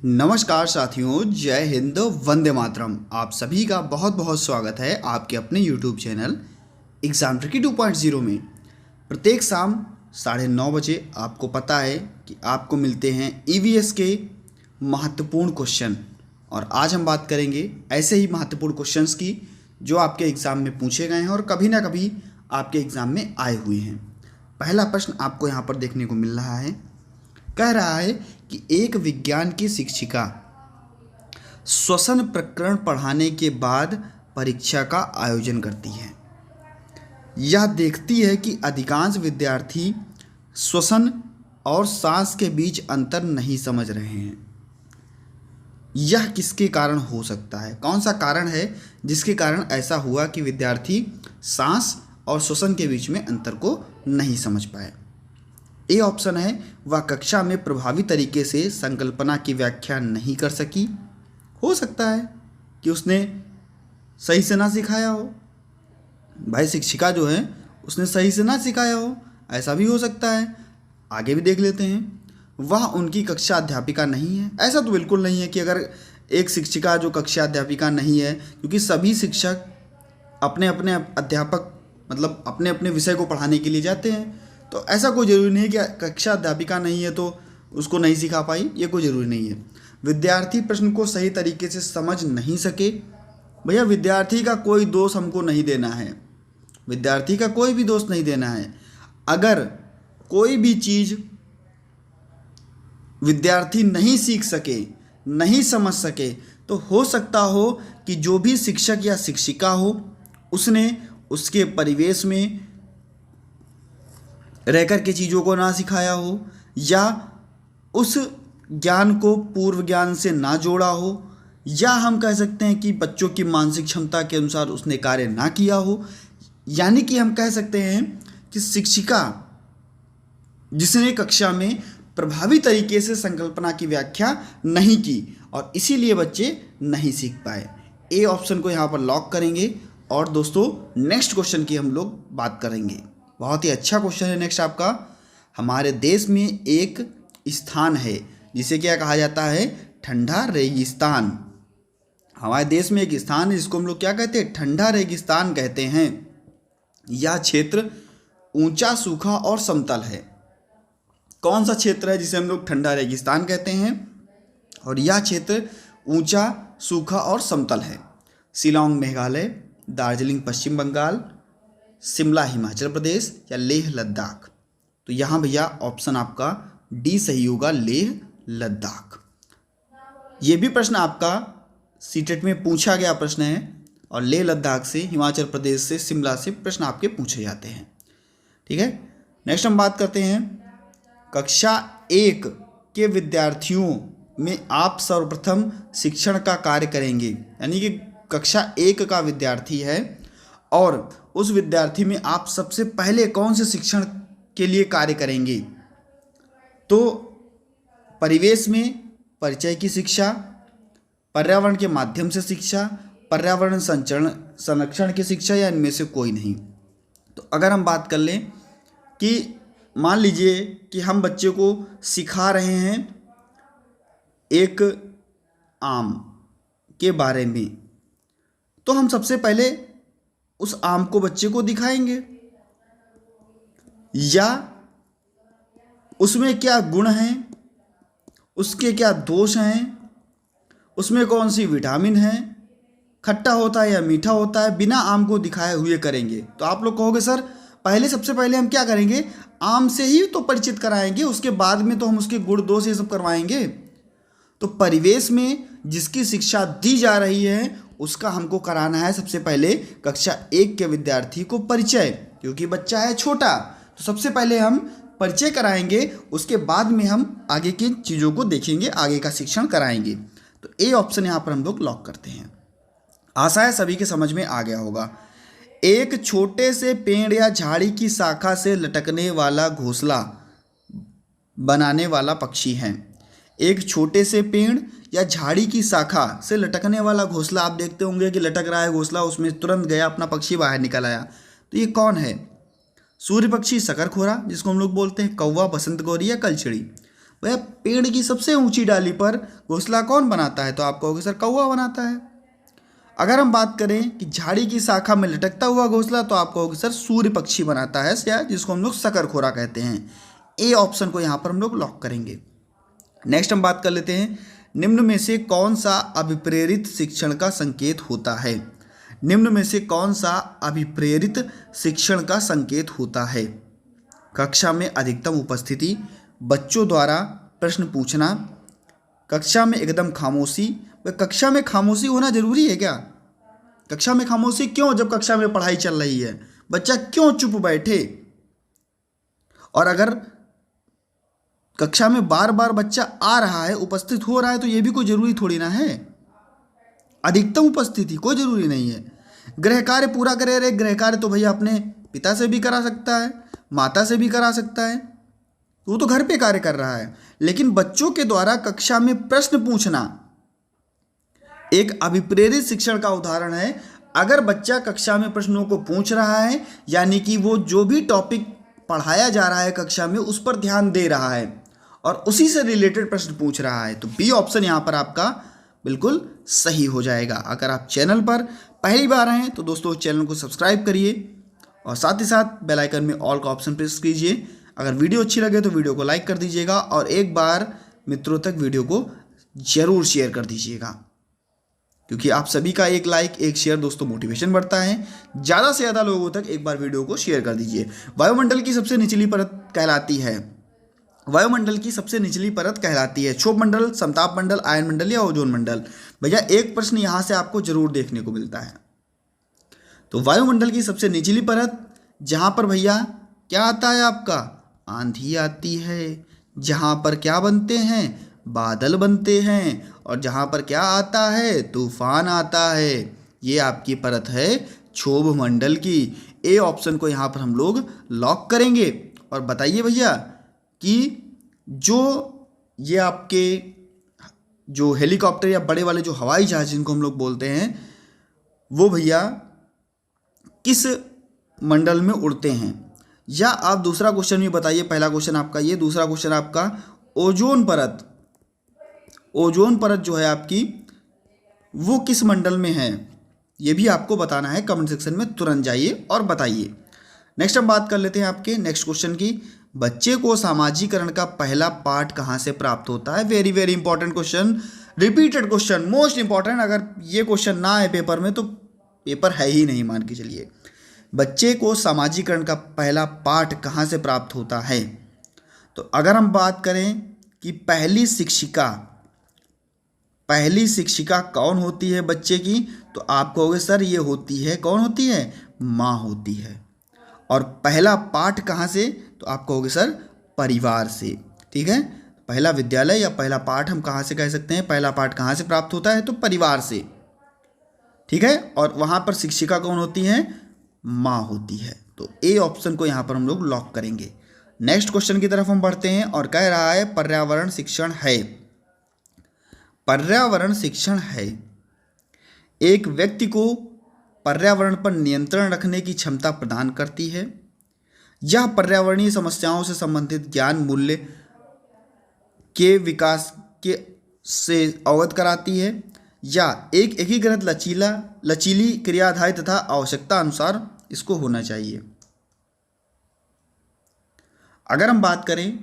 नमस्कार साथियों, जय हिंद, वंदे मातरम। आप सभी का बहुत बहुत स्वागत है आपके अपने यूट्यूब चैनल एग्ज़ाम ट्रिकी 2.0 में। प्रत्येक शाम 9:30 बजे आपको पता है कि आपको मिलते हैं ईवीएस के महत्वपूर्ण क्वेश्चन। और आज हम बात करेंगे ऐसे ही महत्वपूर्ण क्वेश्चंस की जो आपके एग्ज़ाम में पूछे गए हैं और कभी ना कभी आपके एग्ज़ाम में आए हुए हैं। पहला प्रश्न आपको यहाँ पर देखने को मिल रहा है, कह रहा है कि एक विज्ञान की शिक्षिका श्वसन प्रकरण पढ़ाने के बाद परीक्षा का आयोजन करती है। यह देखती है कि अधिकांश विद्यार्थी श्वसन और सांस के बीच अंतर नहीं समझ रहे हैं। यह किसके कारण हो सकता है? कौन सा कारण है जिसके कारण ऐसा हुआ कि विद्यार्थी सांस और श्वसन के बीच में अंतर को नहीं समझ पाए? ए ऑप्शन है, वह कक्षा में प्रभावी तरीके से संकल्पना की व्याख्या नहीं कर सकी। हो सकता है कि उसने सही से ना सिखाया हो, भाई शिक्षिका जो है उसने सही से ना सिखाया हो, ऐसा भी हो सकता है। आगे भी देख लेते हैं, वह उनकी कक्षा अध्यापिका नहीं है। ऐसा तो बिल्कुल नहीं है कि अगर एक शिक्षिका जो कक्षा अध्यापिका नहीं है, क्योंकि सभी शिक्षक अपने अपने अध्यापक मतलब अपने अपने विषय को पढ़ाने के लिए जाते हैं। तो ऐसा कोई ज़रूरी नहीं है कि कक्षा अध्यापिका नहीं है तो उसको नहीं सिखा पाई, ये कोई ज़रूरी नहीं है। विद्यार्थी प्रश्न को सही तरीके से समझ नहीं सके। भैया विद्यार्थी का कोई दोष हमको नहीं देना है, विद्यार्थी का कोई भी दोष नहीं देना है। अगर कोई भी चीज़ विद्यार्थी नहीं सीख सके, नहीं समझ सके, तो हो सकता हो कि जो भी शिक्षक या शिक्षिका हो उसने उसके परिवेश में रह कर के चीज़ों को ना सिखाया हो, या उस ज्ञान को पूर्व ज्ञान से ना जोड़ा हो, या हम कह सकते हैं कि बच्चों की मानसिक क्षमता के अनुसार उसने कार्य ना किया हो। यानी कि हम कह सकते हैं कि शिक्षिका जिसने कक्षा में प्रभावी तरीके से संकल्पना की व्याख्या नहीं की और इसीलिए बच्चे नहीं सीख पाए। ए ऑप्शन को यहाँ पर लॉक करेंगे। और दोस्तों नेक्स्ट क्वेश्चन की हम लोग बात करेंगे। बहुत ही अच्छा क्वेश्चन है नेक्स्ट आपका। हमारे देश में एक स्थान है जिसे क्या कहा जाता है? ठंडा रेगिस्तान। हमारे देश में एक स्थान है जिसको हम लोग क्या कहते हैं? ठंडा रेगिस्तान कहते हैं। यह क्षेत्र ऊंचा, सूखा और समतल है। कौन सा क्षेत्र है जिसे हम लोग ठंडा रेगिस्तान कहते हैं? और यह क्षेत्र ऊंचा, सूखा और समतल है। शिलोंग मेघालय, दार्जिलिंग पश्चिम बंगाल, शिमला हिमाचल प्रदेश या लेह लद्दाख। तो यहाँ भैया ऑप्शन आपका डी सही होगा, लेह लद्दाख। ये भी प्रश्न आपका सीटेट में पूछा गया प्रश्न है और लेह लद्दाख से, हिमाचल प्रदेश से, शिमला से प्रश्न आपके पूछे जाते हैं। ठीक है, नेक्स्ट हम बात करते हैं कक्षा 1 के विद्यार्थियों में आप सर्वप्रथम शिक्षण का कार्य करेंगे। यानी कि कक्षा 1 का विद्यार्थी है और उस विद्यार्थी में आप सबसे पहले कौन से शिक्षण के लिए कार्य करेंगे? तो परिवेश में परिचय की शिक्षा, पर्यावरण के माध्यम से शिक्षा, पर्यावरण संरक्षण की शिक्षा, या इनमें से कोई नहीं। तो अगर हम बात कर लें कि मान लीजिए कि हम बच्चे को सिखा रहे हैं एक आम के बारे में, तो हम सबसे पहले उस आम को बच्चे को दिखाएंगे, या उसमें क्या गुण हैं, उसके क्या दोष हैं, उसमें कौन सी विटामिन है, खट्टा होता है या मीठा होता है, बिना आम को दिखाए हुए करेंगे। तो आप लोग कहोगे सर सबसे पहले हम क्या करेंगे? आम से ही तो परिचित कराएंगे, उसके बाद में तो हम उसके गुण दोष ये सब करवाएंगे। तो परिवेश में जिसकी शिक्षा दी जा रही है उसका हमको कराना है सबसे पहले कक्षा 1 के विद्यार्थी को परिचय, क्योंकि बच्चा है छोटा। तो सबसे पहले हम परिचय कराएंगे, उसके बाद में हम आगे की चीज़ों को देखेंगे, आगे का शिक्षण कराएंगे। तो ए ऑप्शन यहाँ पर हम लोग लॉक करते हैं। आशा है सभी के समझ में आ गया होगा। एक छोटे से पेड़ या झाड़ी की शाखा से लटकने वाला घोंसला बनाने वाला पक्षी है। एक छोटे से पेड़ या झाड़ी की शाखा से लटकने वाला घोंसला, आप देखते होंगे कि लटक रहा है घोंसला, उसमें तुरंत गया अपना पक्षी बाहर निकल आया। तो ये कौन है? सूर्य पक्षी, शकरखोरा जिसको हम लोग बोलते हैं, कौवा, बसंत गौरी या कलचिड़ी। वह पेड़ की सबसे ऊंची डाली पर घोंसला कौन बनाता है? तो आप कहोगे सर कौवा बनाता है। अगर हम बात करें कि झाड़ी की शाखा में लटकता हुआ घोंसला, तो आप कहोगे सर सूर्य पक्षी बनाता है, शायद जिसको हम लोग शकरखोरा कहते हैं। ए ऑप्शन को यहाँ पर हम लोग लॉक करेंगे। नेक्स्ट हम बात कर लेते हैं, निम्न में से कौन सा अभिप्रेरित शिक्षण का संकेत होता है? निम्न में से कौन सा अभिप्रेरित शिक्षण का संकेत होता है? कक्षा में अधिकतम उपस्थिति, बच्चों द्वारा प्रश्न पूछना, कक्षा में एकदम खामोशी। कक्षा में खामोशी होना जरूरी है क्या? कक्षा में खामोशी क्यों, जब कक्षा में पढ़ाई चल रही है? बच्चा क्यों चुप बैठे? और अगर कक्षा में बार बार बच्चा आ रहा है, उपस्थित हो रहा है, तो ये भी कोई जरूरी थोड़ी ना है। अधिकतम उपस्थिति कोई जरूरी नहीं है। गृह कार्य पूरा करे, अरे गृह कार्य तो भैया अपने पिता से भी करा सकता है, माता से भी करा सकता है, वो तो घर पे कार्य कर रहा है। लेकिन बच्चों के द्वारा कक्षा में प्रश्न पूछना एक अभिप्रेरित शिक्षण का उदाहरण है। अगर बच्चा कक्षा में प्रश्नों को पूछ रहा है, यानी कि वो जो भी टॉपिक पढ़ाया जा रहा है कक्षा में उस पर ध्यान दे रहा है और उसी से रिलेटेड प्रश्न पूछ रहा है, तो बी ऑप्शन यहाँ पर आपका बिल्कुल सही हो जाएगा। अगर आप चैनल पर पहली बार आए तो दोस्तों चैनल को सब्सक्राइब करिए और साथ ही साथ बेल आइकन में ऑल का ऑप्शन प्रेस कीजिए। अगर वीडियो अच्छी लगे तो वीडियो को लाइक कर दीजिएगा और एक बार मित्रों तक वीडियो को जरूर शेयर कर दीजिएगा, क्योंकि आप सभी का एक लाइक एक शेयर दोस्तों मोटिवेशन बढ़ता है। ज़्यादा से ज़्यादा लोगों तक एक बार वीडियो को शेयर कर दीजिए। वायुमंडल की सबसे निचली परत कहलाती है, वायुमंडल की सबसे निचली परत कहलाती है क्षोभ मंडल, समताप मंडल, आयन मंडल या ओजोन मंडल? भैया एक प्रश्न यहाँ से आपको जरूर देखने को मिलता है। तो वायुमंडल की सबसे निचली परत, जहाँ पर भैया क्या आता है आपका? आंधी आती है। जहाँ पर क्या बनते हैं? बादल बनते हैं। और जहाँ पर क्या आता है? तूफान आता है। ये आपकी परत है क्षोभ मंडल की। ए ऑप्शन को यहाँ पर हम लोग लॉक करेंगे। और बताइए भैया कि जो ये आपके जो हेलीकॉप्टर या बड़े वाले जो हवाई जहाज जिनको हम लोग बोलते हैं, वो भैया किस मंडल में उड़ते हैं? या आप दूसरा क्वेश्चन भी बताइए। पहला क्वेश्चन आपका ये, दूसरा क्वेश्चन आपका ओजोन परत, ओजोन परत जो है आपकी वो किस मंडल में है? ये भी आपको बताना है। कमेंट सेक्शन में तुरंत जाइए और बताइए। नेक्स्ट हम बात कर लेते हैं आपके नेक्स्ट क्वेश्चन की, बच्चे को सामाजिकरण का पहला पाठ कहाँ से प्राप्त होता है? Very very important question, repeated question, most important. अगर ये क्वेश्चन ना आए पेपर में तो पेपर है ही नहीं, मान के चलिए। बच्चे को सामाजिकरण का पहला पाठ कहाँ से प्राप्त होता है? तो अगर हम बात करें कि पहली शिक्षिका कौन होती है बच्चे की, तो आप कहोगे सर ये होती है, कौन होती है? माँ होती है। और पहला पाठ कहाँ से? तो आप कहोगे सर परिवार से। ठीक है, पहला विद्यालय या पहला पाठ हम कहाँ से कह सकते हैं? पहला पाठ कहाँ से प्राप्त होता है? तो परिवार से। ठीक है, और वहाँ पर शिक्षिका कौन होती है? माँ होती है। तो ए ऑप्शन को यहाँ पर हम लोग लॉक करेंगे। नेक्स्ट क्वेश्चन की तरफ हम बढ़ते हैं और कह रहा है पर्यावरण शिक्षण है। पर्यावरण शिक्षण है एक व्यक्ति को पर्यावरण पर नियंत्रण रखने की क्षमता प्रदान करती है। यह पर्यावरणीय समस्याओं से संबंधित ज्ञान मूल्य के विकास के से अवगत कराती है, या एक एकीकृत लचीली क्रियाधारी तथा आवश्यकता अनुसार इसको होना चाहिए। अगर हम बात करें,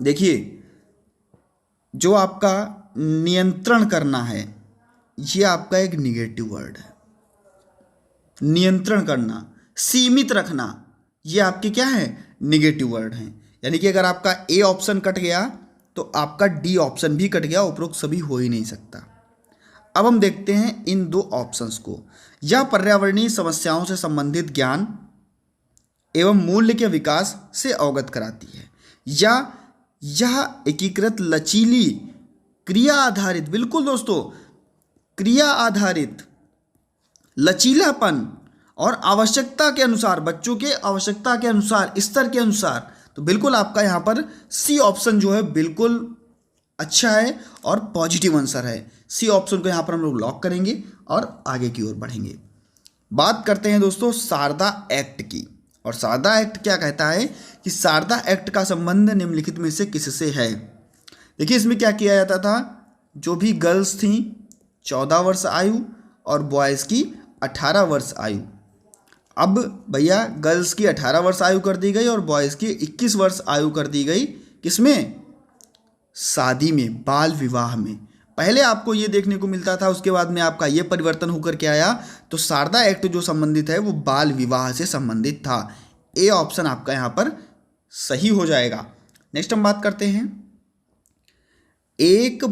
देखिए जो आपका नियंत्रण करना है, ये आपका एक निगेटिव वर्ड है। नियंत्रण करना, सीमित रखना, ये आपके क्या है? निगेटिव वर्ड हैं। यानी कि अगर आपका ए ऑप्शन कट गया तो आपका डी ऑप्शन भी कट गया, उपरोक्त सभी हो ही नहीं सकता। अब हम देखते हैं इन दो ऑप्शंस को। यह पर्यावरणीय समस्याओं से संबंधित ज्ञान एवं मूल्य के विकास से अवगत कराती है, या यह एकीकृत लचीली क्रिया आधारित, बिल्कुल दोस्तों, क्रिया आधारित लचीलापन और आवश्यकता के अनुसार, बच्चों के आवश्यकता के अनुसार, स्तर के अनुसार। तो बिल्कुल आपका यहाँ पर सी ऑप्शन जो है बिल्कुल अच्छा है और पॉजिटिव आंसर है। सी ऑप्शन को यहाँ पर हम लोग लॉक करेंगे और आगे की ओर बढ़ेंगे। बात करते हैं दोस्तों शारदा एक्ट की, और शारदा एक्ट क्या कहता है कि शारदा एक्ट का संबंध निम्नलिखित में से किससे है। देखिए इसमें क्या किया जाता था, जो भी गर्ल्स थी 14 वर्ष आयु और बॉयज़ की 18 वर्ष आयु। अब भैया गर्ल्स की 18 वर्ष आयु कर दी गई और बॉयज़ की 21 वर्ष आयु कर दी गई। किसमें? शादी में, बाल विवाह में। पहले आपको ये देखने को मिलता था, उसके बाद में आपका ये परिवर्तन होकर के आया। तो शारदा एक्ट जो संबंधित है वो बाल विवाह से संबंधित था। ए ऑप्शन आपका यहाँ पर सही हो जाएगा। नेक्स्ट हम बात करते हैं, एक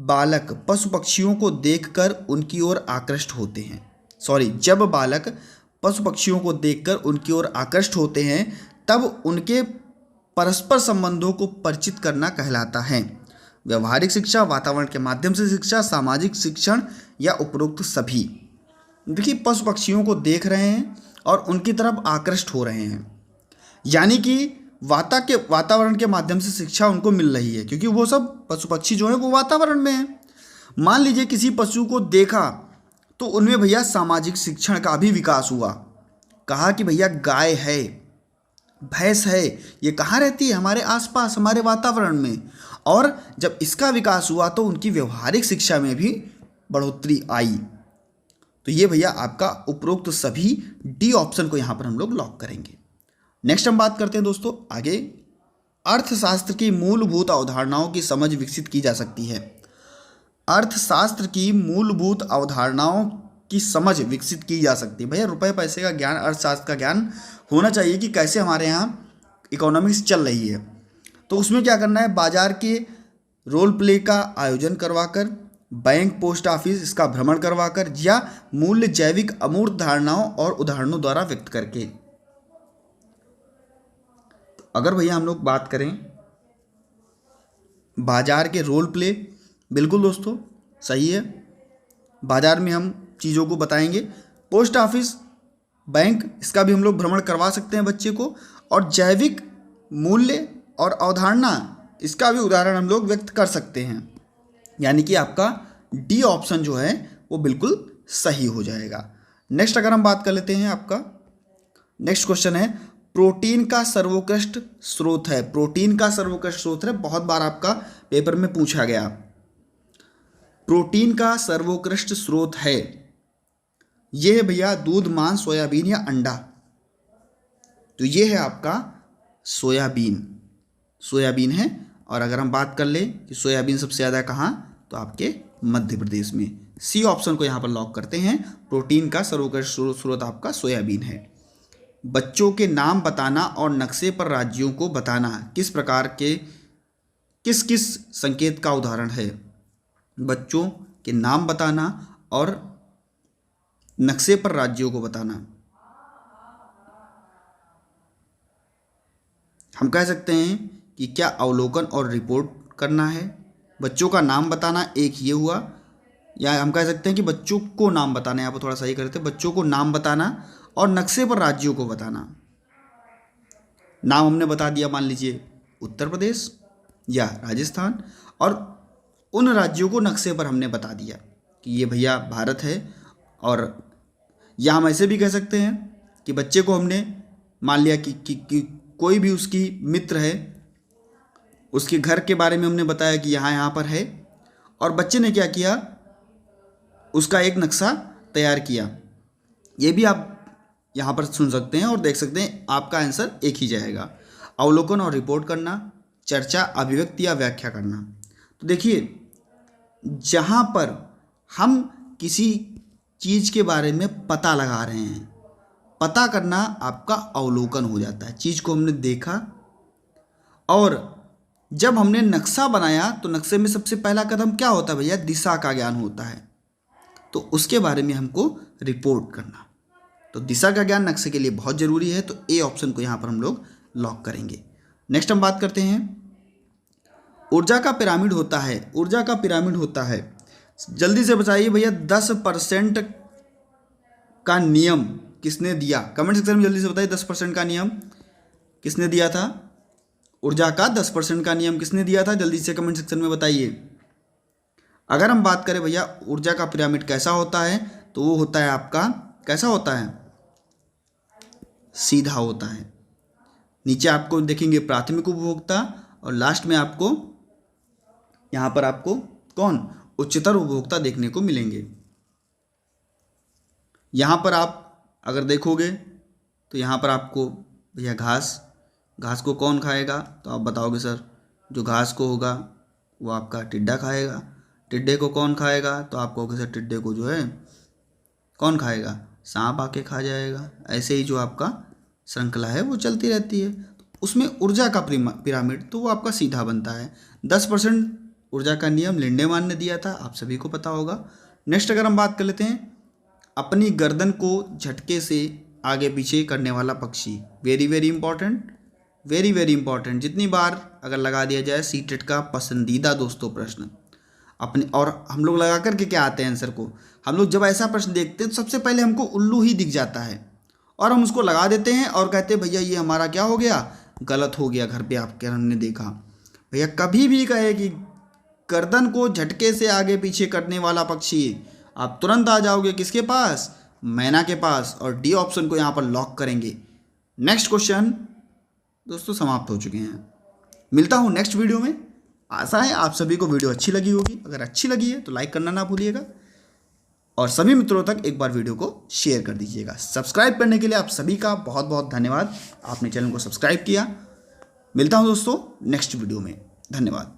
बालक पशु पक्षियों को देखकर उनकी ओर आकृष्ट होते हैं। जब बालक पशु पक्षियों को देखकर उनकी ओर आकृष्ट होते हैं तब उनके परस्पर संबंधों को परिचित करना कहलाता है। व्यवहारिक शिक्षा, वातावरण के माध्यम से शिक्षा, सामाजिक शिक्षण या उपरोक्त सभी। देखिए पशु पक्षियों को देख रहे हैं और उनकी तरफ आकृष्ट हो रहे हैं, यानी कि वातावरण के माध्यम से शिक्षा उनको मिल रही है, क्योंकि वो सब पशु पक्षी जो है वो वातावरण में है। मान लीजिए किसी पशु को देखा तो उनमें भैया सामाजिक शिक्षण का भी विकास हुआ। कहा कि भैया गाय है, भैंस है, ये कहाँ रहती है? हमारे आसपास, हमारे वातावरण में। और जब इसका विकास हुआ तो उनकी व्यवहारिक शिक्षा में भी बढ़ोतरी आई। तो ये भैया आपका उपरोक्त सभी, डी ऑप्शन को यहाँ पर हम लोग लॉक करेंगे। नेक्स्ट हम बात करते हैं दोस्तों आगे, अर्थशास्त्र की मूलभूत अवधारणाओं की समझ विकसित की जा सकती है। अर्थशास्त्र की मूलभूत अवधारणाओं की समझ विकसित की जा सकती है। भैया रुपए पैसे का ज्ञान, अर्थशास्त्र का ज्ञान होना चाहिए कि कैसे हमारे यहाँ इकोनॉमिक्स चल रही है। तो उसमें क्या करना है, बाजार के रोल प्ले का आयोजन करवाकर, बैंक, पोस्ट ऑफिस इसका भ्रमण करवाकर, या मूल्य जैविक अमूर्त धारणाओं और उदाहरणों द्वारा व्यक्त करके। तो अगर भैया हम लोग बात करें बाजार के रोल प्ले, बिल्कुल दोस्तों सही है, बाजार में हम चीज़ों को बताएंगे। पोस्ट ऑफिस, बैंक इसका भी हम लोग भ्रमण करवा सकते हैं बच्चे को। और जैविक मूल्य और अवधारणा इसका भी उदाहरण हम लोग व्यक्त कर सकते हैं। यानी कि आपका डी ऑप्शन जो है वो बिल्कुल सही हो जाएगा। नेक्स्ट अगर हम बात कर लेते हैं, आपका नेक्स्ट क्वेश्चन है, प्रोटीन का सर्वोत्कृष्ट स्रोत है। प्रोटीन का सर्वोत्कृष्ट स्रोत है, बहुत बार आपका पेपर में पूछा गया। प्रोटीन का सर्वोत्कृष्ट स्रोत है, ये है भैया दूध, मांस, सोयाबीन या अंडा। तो ये है आपका सोयाबीन है। और अगर हम बात कर लें कि सोयाबीन सबसे ज़्यादा कहाँ, तो आपके मध्य प्रदेश में। सी ऑप्शन को यहाँ पर लॉक करते हैं, प्रोटीन का सर्वोत्कृष्ट स्रोत आपका सोयाबीन है। बच्चों के नाम बताना और नक्शे पर राज्यों को बताना किस प्रकार के किस संकेत का उदाहरण है। बच्चों के नाम बताना और नक्शे पर राज्यों को बताना, हम कह सकते हैं कि क्या अवलोकन और रिपोर्ट करना है। बच्चों का नाम बताना एक ये हुआ, या हम कह सकते हैं कि बच्चों को नाम बताना, यहाँ पर थोड़ा सही करते हैं, बच्चों को नाम बताना और नक्शे पर राज्यों को बताना। नाम हमने बता दिया, मान लीजिए उत्तर प्रदेश या राजस्थान, और उन राज्यों को नक्शे पर हमने बता दिया कि ये भैया भारत है। और या हम ऐसे भी कह सकते हैं कि बच्चे को हमने मान लिया कि कोई भी उसकी मित्र है, उसके घर के बारे में हमने बताया कि यहाँ पर है, और बच्चे ने क्या किया, उसका एक नक्शा तैयार किया। ये भी आप यहाँ पर सुन सकते हैं और देख सकते हैं, आपका आंसर एक ही जाएगा। अवलोकन और रिपोर्ट करना, चर्चा, अभिव्यक्ति या व्याख्या करना। तो देखिए जहाँ पर हम किसी चीज़ के बारे में पता लगा रहे हैं, पता करना आपका अवलोकन हो जाता है। चीज़ को हमने देखा और जब हमने नक्शा बनाया तो नक्शे में सबसे पहला कदम क्या होता है भैया, दिशा का ज्ञान होता है। तो उसके बारे में हमको रिपोर्ट करना, तो दिशा का ज्ञान नक्शे के लिए बहुत ज़रूरी है। तो ए ऑप्शन को यहाँ पर हम लोग लॉक करेंगे। नेक्स्ट हम बात करते हैं, ऊर्जा का पिरामिड होता है। ऊर्जा का पिरामिड होता है, जल्दी से बताइए भैया 10% का नियम किसने दिया? कमेंट सेक्शन में जल्दी से बताइए 10% का नियम किसने दिया था? ऊर्जा का 10% का नियम किसने दिया था? जल्दी से कमेंट सेक्शन में बताइए। अगर हम बात करें भैया ऊर्जा का पिरामिड कैसा होता है, तो वो होता है आपका कैसा होता है, सीधा होता है। नीचे आपको देखेंगे प्राथमिक उपभोक्ता और लास्ट में आपको यहाँ पर आपको कौन उच्चतर उपभोक्ता देखने को मिलेंगे। यहाँ पर आप अगर देखोगे तो यहाँ पर आपको भैया घास को कौन खाएगा, तो आप बताओगे सर जो घास को होगा वो आपका टिड्डा खाएगा। टिड्डे को कौन खाएगा, तो आप कहोगे सर टिड्डे को जो है कौन खाएगा, सांप आके खा जाएगा। ऐसे ही जो आपका श्रृंखला है वो चलती रहती है। उसमें ऊर्जा का पिरामिड तो वो आपका सीधा बनता है। 10% ऊर्जा का नियम लिंडेमान ने दिया था, आप सभी को पता होगा। नेक्स्ट अगर हम बात कर लेते हैं, अपनी गर्दन को झटके से आगे पीछे करने वाला पक्षी। Very very important, very very important. जितनी बार अगर लगा दिया जाए सीटेट का पसंदीदा दोस्तों प्रश्न अपने, और हम लोग लगा करके क्या आते हैं आंसर को, हम लोग जब ऐसा प्रश्न देखते हैं तो सबसे पहले हमको उल्लू ही दिख जाता है और हम उसको लगा देते हैं और कहते हैं भैया ये हमारा क्या हो गया, गलत हो गया। घर पे आपके हमने देखा भैया कभी भी कहे कि गर्दन को झटके से आगे पीछे करने वाला पक्षी, आप तुरंत आ जाओगे किसके पास, मैना के पास, और डी ऑप्शन को यहाँ पर लॉक करेंगे। नेक्स्ट क्वेश्चन दोस्तों समाप्त हो चुके हैं। मिलता हूँ नेक्स्ट वीडियो में। आशा है आप सभी को वीडियो अच्छी लगी होगी। अगर अच्छी लगी है तो लाइक करना ना भूलिएगा और सभी मित्रों तक एक बार वीडियो को शेयर कर दीजिएगा। सब्सक्राइब करने के लिए आप सभी का बहुत बहुत धन्यवाद, आपने चैनल को सब्सक्राइब किया। मिलता हूँ दोस्तों नेक्स्ट वीडियो में, धन्यवाद।